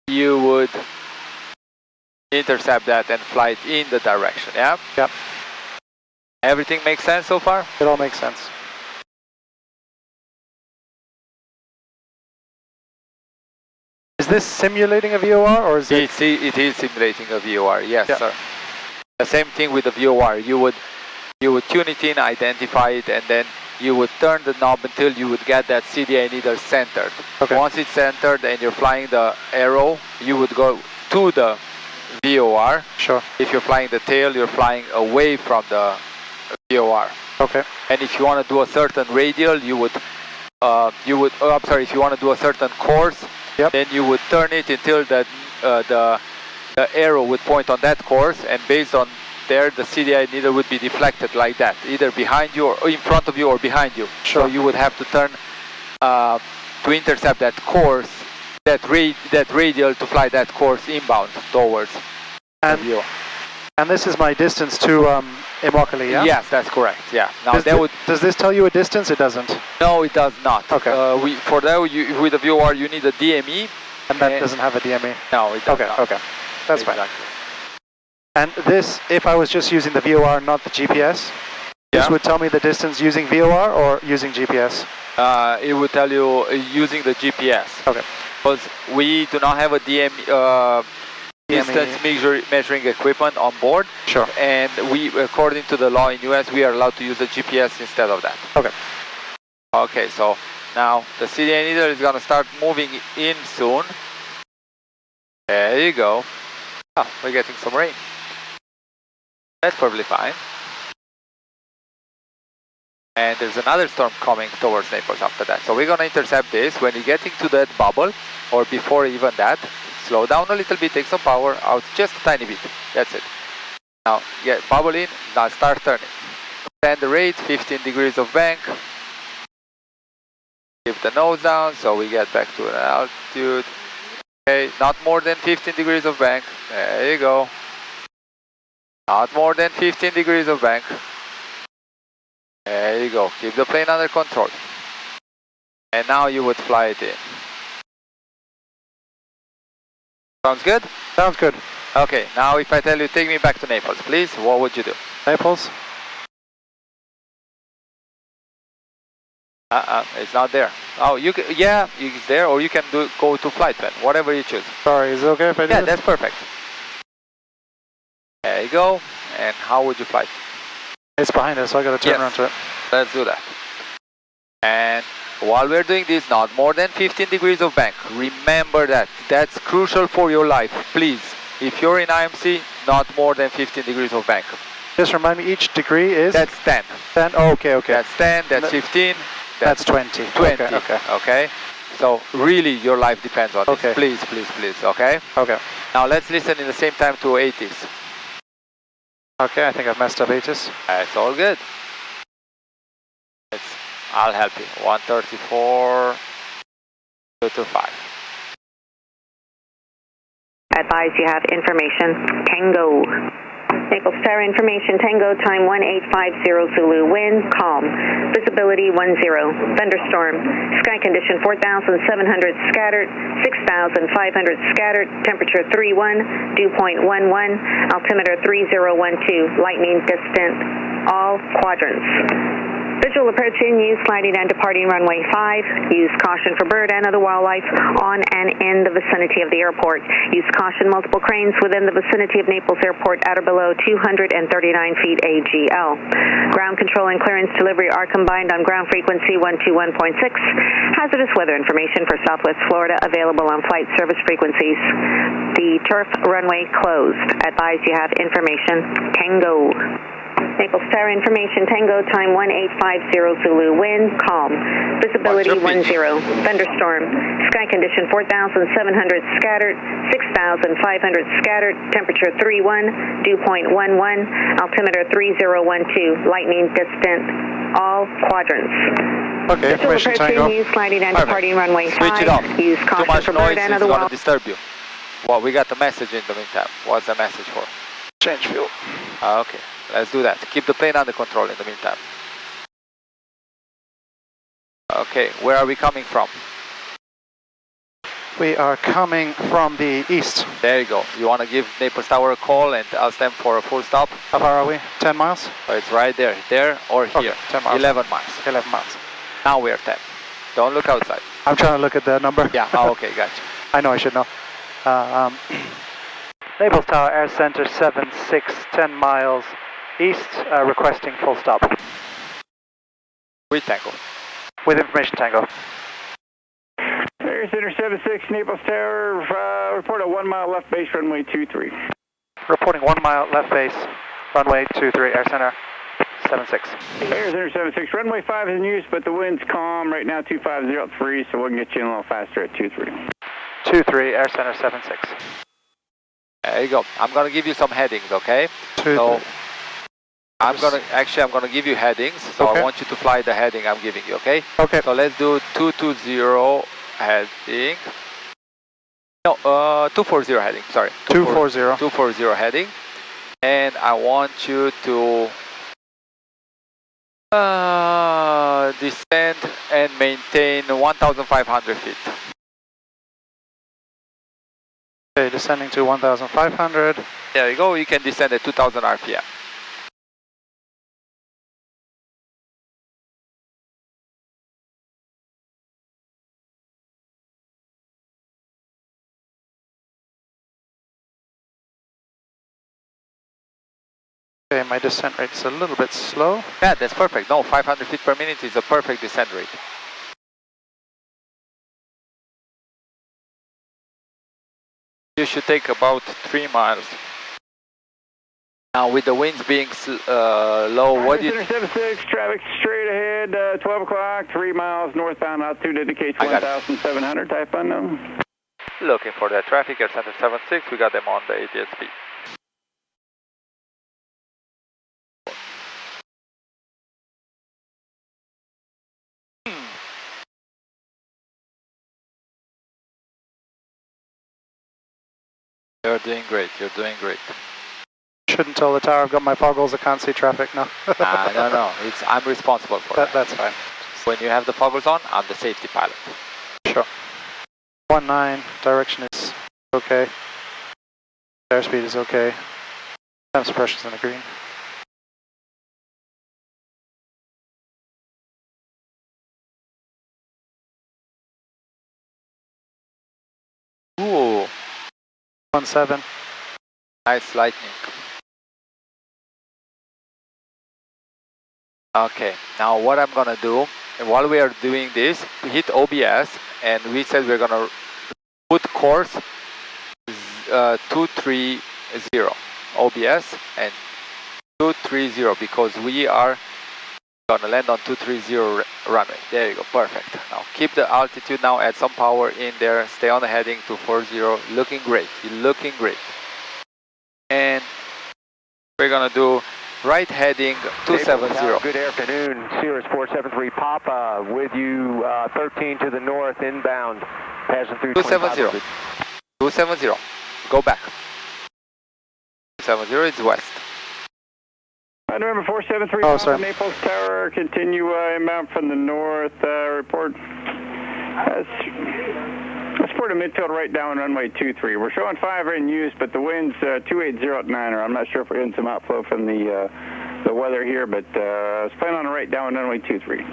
you would intercept that and fly it in the direction, yeah? Yep. Everything makes sense so far? It all makes sense. Is this simulating a VOR or is it? It is simulating a VOR, yes, yeah. sir. The same thing with the VOR. You would tune it in, identify it, and then you would turn the knob until you would get that CDA needle centered. Okay. Once it's centered and you're flying the arrow, you would go to the VOR. Sure. If you're flying the tail, you're flying away from the VOR. Okay. And if you want to do a certain radial, if you want to do a certain course, yep. then you would turn it until the arrow would point on that course, and based on there, the CDI needle would be deflected like that, either behind you or in front of you or behind you. Sure. So you would have to turn to intercept that course, that radial to fly that course inbound towards the VOR. And this is my distance to Immokalee, yeah? Yes, that's correct. Yeah. Now does this tell you a distance? It doesn't. No, it does not. Okay. For that, with the VOR, you need a DME. And that doesn't have a DME. No, it does not. Okay. That's exactly. fine. And this, if I was just using the VOR, not the GPS, this would tell me the distance using VOR or using GPS? It would tell you using the GPS. Okay. Because we do not have a distance measuring equipment on board. Sure. And we, according to the law in US, we are allowed to use the GPS instead of that. Okay. Okay, so now the CDA needle is going to start moving in soon. There you go. Oh, we're getting some rain. That's probably fine. And there's another storm coming towards Naples after that. So we're going to intercept this. When you get into that bubble, or before even that, slow down a little bit, take some power out just a tiny bit. That's it. Now get bubble in, now start turning. Send the rate, 15 degrees of bank. Keep the nose down so we get back to an altitude. Okay, not more than 15 degrees of bank. There you go. Not more than 15 degrees of bank. There you go. Keep the plane under control. And now you would fly it in. Sounds good? Sounds good. Okay, now if I tell you take me back to Naples, please, what would you do? Naples? It's not there. Oh, you can, yeah, it's there, or you can go to flight plan, whatever you choose. Sorry, is it okay if I do Yeah, this? that's perfect. There you go. And how would you fly? It's behind us, so I gotta turn around to it. Let's do that. And while we're doing this, not more than 15 degrees of bank. Remember that. That's crucial for your life. Please, if you're in IMC, not more than 15 degrees of bank. Just remind me, each degree is? That's 10. 10? Oh, okay, okay. That's 10, that's 15. That's 20. 20. Okay, okay. Okay? So really your life depends on okay. this. Please, please, please, okay? Okay. Now let's listen in the same time to 80s. Okay, I think I've messed up 80s. It's all good. I'll help you. 134, 225. Advise you have information. Tango. Naples Tower information. Tango time 1850 Zulu. Wind calm. Visibility 10. Thunderstorm. Sky condition 4,700 scattered. 6,500 scattered. Temperature 31. Dew point 11. Altimeter 3012. Lightning distant. All quadrants. Visual approach in use, sliding and departing runway 5. Use caution for bird and other wildlife on and in the vicinity of the airport. Use caution multiple cranes within the vicinity of Naples Airport at or below 239 feet AGL. Ground control and clearance delivery are combined on ground frequency 121.6. Hazardous weather information for Southwest Florida available on flight service frequencies. The turf runway closed. Advise you have information. Tango. Naples Tower information. Tango time 1850 Zulu. Wind calm. Visibility 10. Thunderstorm. Sky condition 4,700 scattered. 6,500 scattered. Temperature 31. Dew point 11. Altimeter 3012. Lightning distant. All quadrants. Okay, information Tango. Use sliding and departing runway 5. Switch it off. Use caution Too much for noise bird and is other going to wild. disturb you. Well, we got the message in the meantime. What's the message for? Change fuel. Okay, let's do that. Keep the plane under control in the meantime. Okay, where are we coming from? We are coming from the east. There you go. You want to give Naples Tower a call and ask them for a full stop? How far are we? 10 miles? Oh, it's right there. There or here. Okay, 10 miles. 11 miles. 11 miles. Now we are 10. Don't look outside. I'm trying to look at the number. Yeah, oh, okay, gotcha. I know I should know. Naples Tower, Air Center 76, 10 miles east, requesting full stop. With Tango. With information Tango. Air Center 76, Naples Tower, report a 1 mile left base, runway 23. Reporting 1 mile left base, runway 23, Air Center 76. Air Center 76, runway 5 is in use, but the wind's calm right now, 2503, so we can get you in a little faster at 23. 23, Air Center 76. There you go. I'm going to give you some headings, okay? So I'm going to give you headings. So okay. I want you to fly the heading I'm giving you, okay? Okay. So let's do 220 heading. No, 240 heading, sorry. 240. 240 heading. And I want you to descend and maintain 1,500 feet. Okay, descending to 1,500. There you go. You can descend at 2,000 RPM. Okay, my descent rate's a little bit slow. Yeah, that's perfect. No, 500 feet per minute is a perfect descent rate. You should take about 3 miles. Now with the winds being low, what do you... 76, traffic straight ahead, 12 o'clock, 3 miles northbound, altitude indicates 1,700, type unknown. Looking for that traffic, Air Center 76, we got them on the ATSP. You're doing great, you're doing great. Shouldn't tell the tower I've got my foggles, I can't see traffic, no. No, I'm responsible for that. That's fine. When you have the foggles on, I'm the safety pilot. Sure. 19, direction is okay. Airspeed is okay. Temps pressure's in the green. Ooh. 17. Nice lightning. Okay, now what I'm gonna do, while we are doing this, we hit OBS and we said we're gonna put course 230 OBS and 230 because we are gonna land on 230 runway. There you go, perfect. Now keep the altitude now, add some power in there, stay on the heading 240, looking great, you're looking great. And we're gonna do right heading 270. Good afternoon, Cirrus 473 Papa with you 13 to the north inbound, passing through 270. 270, go back. 270 is west. November 473 Oh, Papa, sorry. Naples Tower, continue inbound from the north, report. Support a midfield right down runway 23. We're showing 5 in use, but the wind's 280 at 9er. I'm not sure if we're getting some outflow from the weather here, but let's plan on a right down runway 23.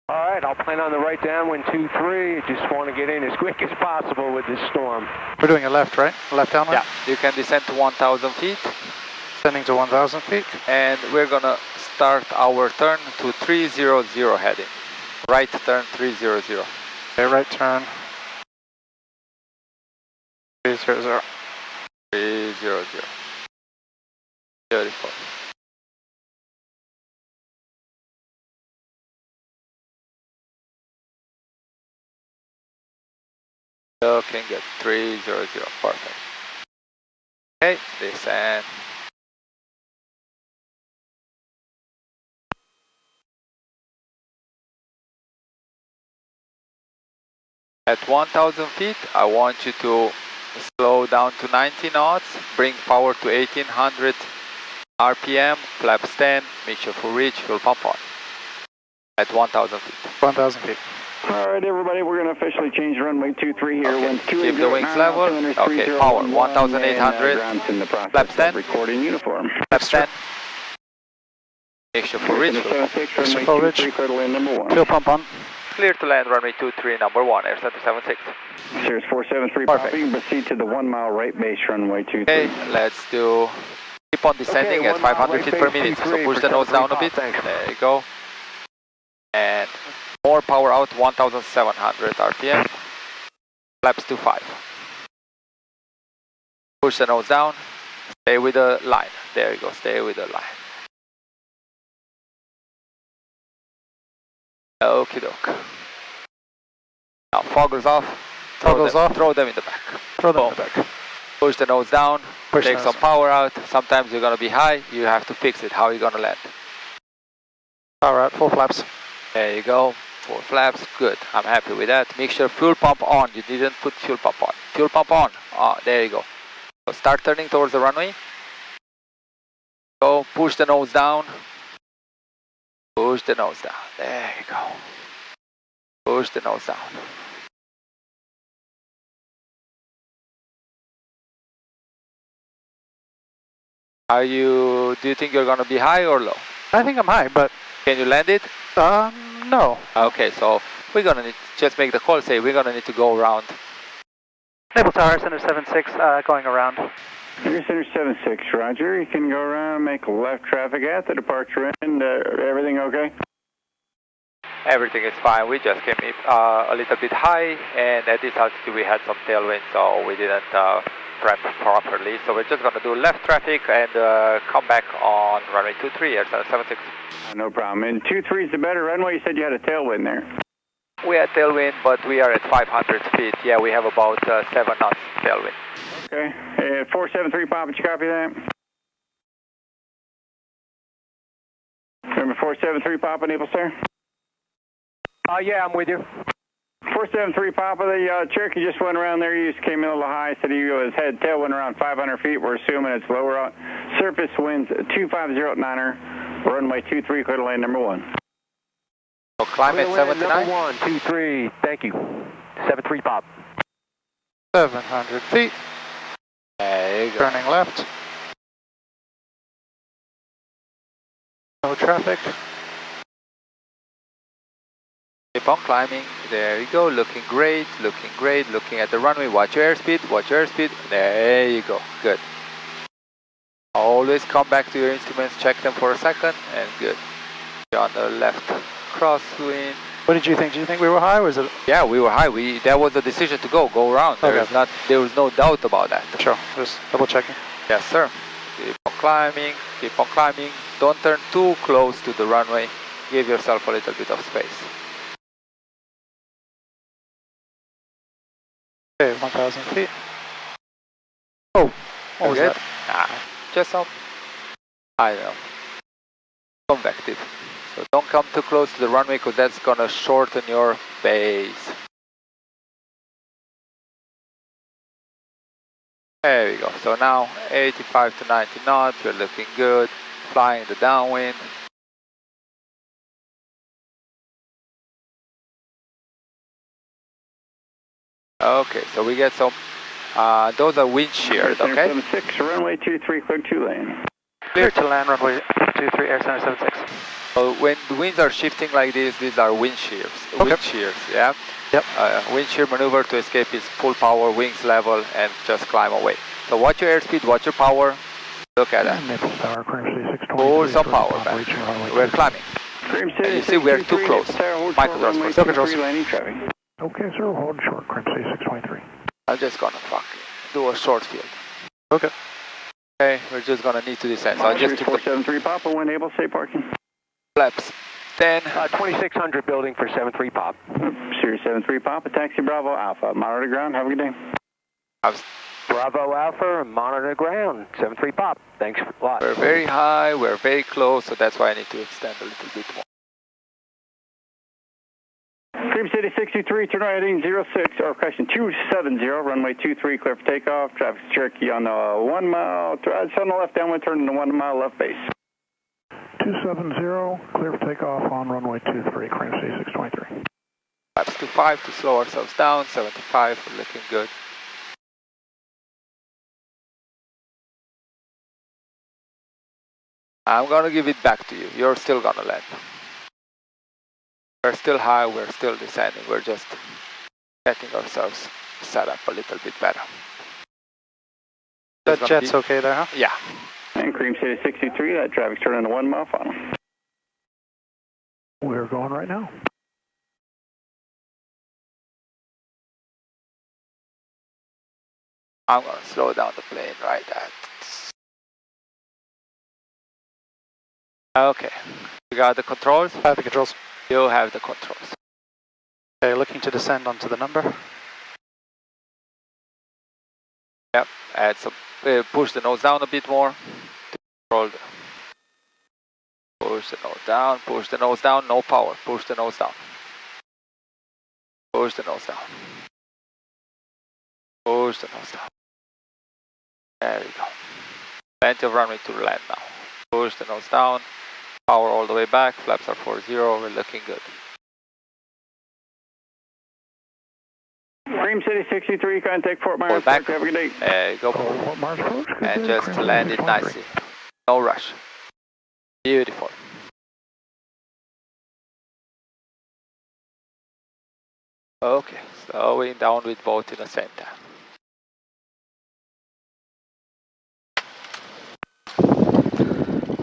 All right, I'll plan on the right downwind 23. Just want to get in as quick as possible with this storm. We're doing a left, right? Left downwind? Yeah, you can descend to 1,000 feet. Descending to 1,000 feet. And we're gonna start our turn to 300 heading. Right turn 300. Okay, right turn. 300. 300. Beautiful. Looking good. 300. Perfect. Okay, descend. At 1,000 feet, I want you to slow down to 90 knots, bring power to 1800 RPM, flaps 10, mixture full reach, fuel pump on. At 1,000 feet. 1,000 feet. All right, everybody, we're going to officially change runway 23 here. Okay. Winds Keep the wings level. Okay, power 1,800. Flaps 10. Recording uniform. Flaps 10. Mixture full reach, fuel pump. Mixture full reach. Fuel pump on. Clear to land runway 23, number 1, Air Center 76. Cirrus 473, Perfect. Papa, proceed to the 1 mile right base runway 23. Okay, let's do, keep on descending at 500 feet per minute, so push the nose down a bit, there you go. And more power out, 1,700 RPM, flaps to 5. Push the nose down, stay with the line, there you go, stay with the line. Okie doke. Now foggles off. Toggles off. Throw them in the back. Throw them in the back. Push the nose down. Push take nose. some power out. Sometimes you're gonna be high. You have to fix it. How are you gonna land? All right, full flaps. There you go. 4 flaps. Good. I'm happy with that. Make sure fuel pump on. You didn't put fuel pump on. Fuel pump on. There you go. So start turning towards the runway. Go. Push the nose down. Push the nose down. There you go. Push the nose down. Do you think you're gonna be high or low? I think I'm high, but... Can you land it? No. Okay, so we're gonna need, just make the call, say we're gonna need to go around. Naples Tower, Center 76, going around. Air Center 76, roger. You can go around, make left traffic at the departure end. Everything okay? Everything is fine. We just came in a little bit high, and at this altitude we had some tailwind, so we didn't prep properly. So we're just going to do left traffic and come back on runway 23, Air Center 76. No problem. And 23 is the better runway. You said you had a tailwind there. We had tailwind, but we are at 500 feet. Yeah, we have about 7 knots tailwind. Okay. 473 Papa, did you copy that? Remember 473 Papa, Naples, sir? Yeah, I'm with you. 473 Papa, the Cherokee just went around there. You just came in a little high. Said he was head tailwind around 500 feet. We're assuming it's lower out. Surface winds 2509er. Runway 23, clear to lane number 1. So climb at 79. Number 1, 23. Thank you. 73 Pop. 700 feet. There you go. Turning left. No traffic. Keep on climbing. There you go. Looking great. Looking great. Looking at the runway. Watch your airspeed. Watch your airspeed. There you go. Good. Always come back to your instruments. Check them for a second. And good. You're on the left crosswind. What did you think? Did you think we were high, or was it? Yeah, we were high. That was the decision to go around. Okay. There was no doubt about that. Sure. Just double checking. Yes, sir. Keep on climbing. Keep on climbing. Don't turn too close to the runway. Give yourself a little bit of space. Okay, 1,000 feet. Oh, what was Good. that? Just some, I don't know, convective. So don't come too close to the runway because that's gonna shorten your base. There we go. So now 85 to 90 knots. We're looking good. Flying the downwind. Okay, so we get some, those are wind shears, okay? 76, runway 23, clear 2 lane. Clear to land, runway 23, Air Center 76. So when the winds are shifting like this, these are wind shears. Okay. Wind shears, yeah? Yep. Wind shear maneuver to escape is full power, wings level, and just climb away. So watch your airspeed, watch your power. Look at that. Pull some power back. We're climbing. And you see we're too close. Micro thrust first. Controls. Landing traffic. Okay, sir, hold short, Crimp C623. I'm just gonna do a short field. Okay. Okay, we're just gonna need to descend. So I just took the 473 Papa, when able, safe parking. flaps. 10. 2600 building for 73 Pop. Series 73 Papa, taxi Bravo Alpha. Monitor ground, have a good day. Bravo Alpha, monitor ground, 73 Pop. Thanks a lot. We're very high, we're very close, so that's why I need to extend a little bit more. Cream City 63, turn right heading 06, or correction 270, runway 23, clear for takeoff. Traffic Cherokee on the 1 mile, it's on the left downwind, turn to 1 mile left base. 270, clear for takeoff on runway 23, Cream C623. Flaps to 5 to slow ourselves down, 75, we're looking good. I'm gonna give it back to you, you're still gonna land. We're still high, we're still descending, we're just getting ourselves set up a little bit better. That jet's okay there, huh? Yeah. And Cream City 63, that traffic's turning to 1 mile final. We're going right now. I'm gonna slow down the plane right at. Okay, you got the controls? I have the controls. You have the controls. Okay, looking to descend onto the number. Yep, add some, push the nose down a bit more. Control the, push the nose down, no power, push the nose down. Push the nose down. Push the nose down. There we go. Plenty of runway to land now. Push the nose down. Power all the way back, flaps are 40, we're looking good. Cream City 63, contact Fort Myers. Back. Have a good day. There you go. Fort Myers approach. And just land it nicely. No rush. Beautiful. Okay, slowing down with both in the same time.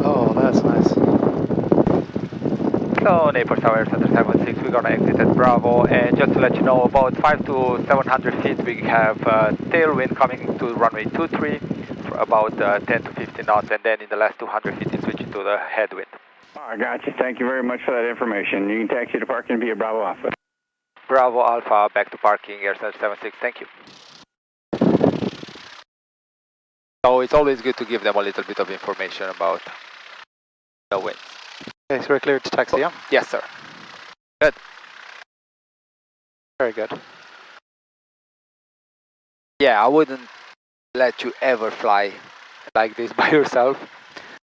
Oh, that's nice. So Naples Tower Center 76, we're gonna exit at Bravo, and just to let you know, about 5 to 700 feet we have tailwind coming to runway 23 for about 10 to 15 knots, and then in the last 200 feet it's switching to the headwind. I got you. Thank you very much for that information. You can taxi to parking via Bravo Alpha. Bravo Alpha, back to parking, Air Center 76, thank you. So it's always good to give them a little bit of information about the winds. Okay, so we're cleared to taxi, yeah? Yes, sir. Good. Very good. Yeah, I wouldn't let you ever fly like this by yourself.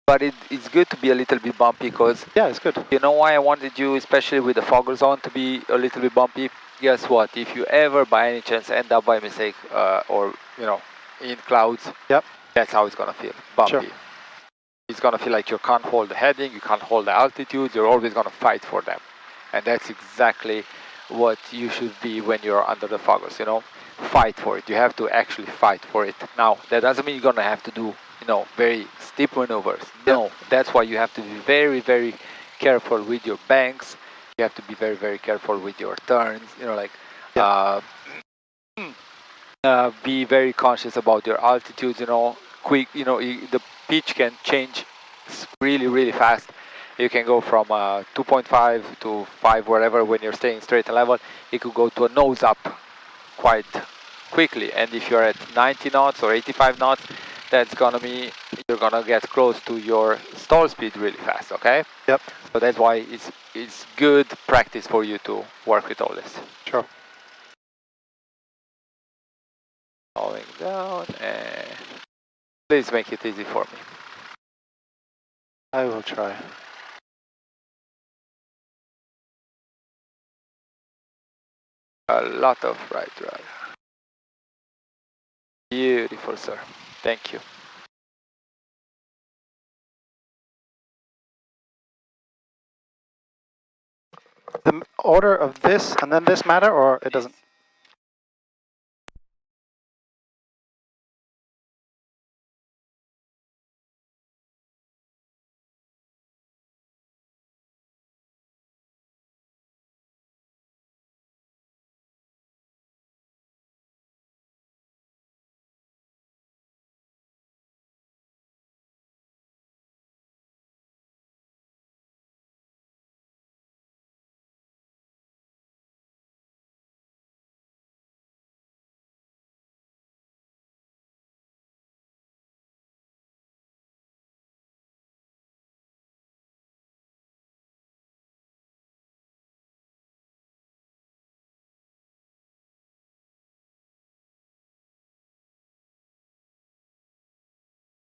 But it's good to be a little bit bumpy because... Yeah, it's good. You know why I wanted you, especially with the foggers on, to be a little bit bumpy? Guess what? If you ever by any chance end up by mistake or, you know, in clouds, yep, that's how it's going to feel, bumpy. Sure. It's going to feel like you can't hold the heading, you can't hold the altitude, you're always going to fight for them. And that's exactly what you should be when you're under the foggers, you know? Fight for it. You have to actually fight for it. Now, that doesn't mean you're going to have to do, you know, very steep maneuvers. No, yep. That's why you have to be very, very careful with your banks. You have to be very, very careful with your turns, you know, like... Yep. Be very conscious about your altitudes, you know, quick, you know, the pitch can change really, really fast. You can go from 2.5 to 5, wherever, when you're staying straight and level. It could go to a nose up quite quickly. And if you're at 90 knots or 85 knots, that's gonna be, you're gonna get close to your stall speed really fast, okay? Yep. So that's why it's good practice for you to work with all this. Sure. Slowing down, and please make it easy for me. I will try. A lot of right drive. Beautiful, sir. Thank you. The order of this and then this matter, or it doesn't?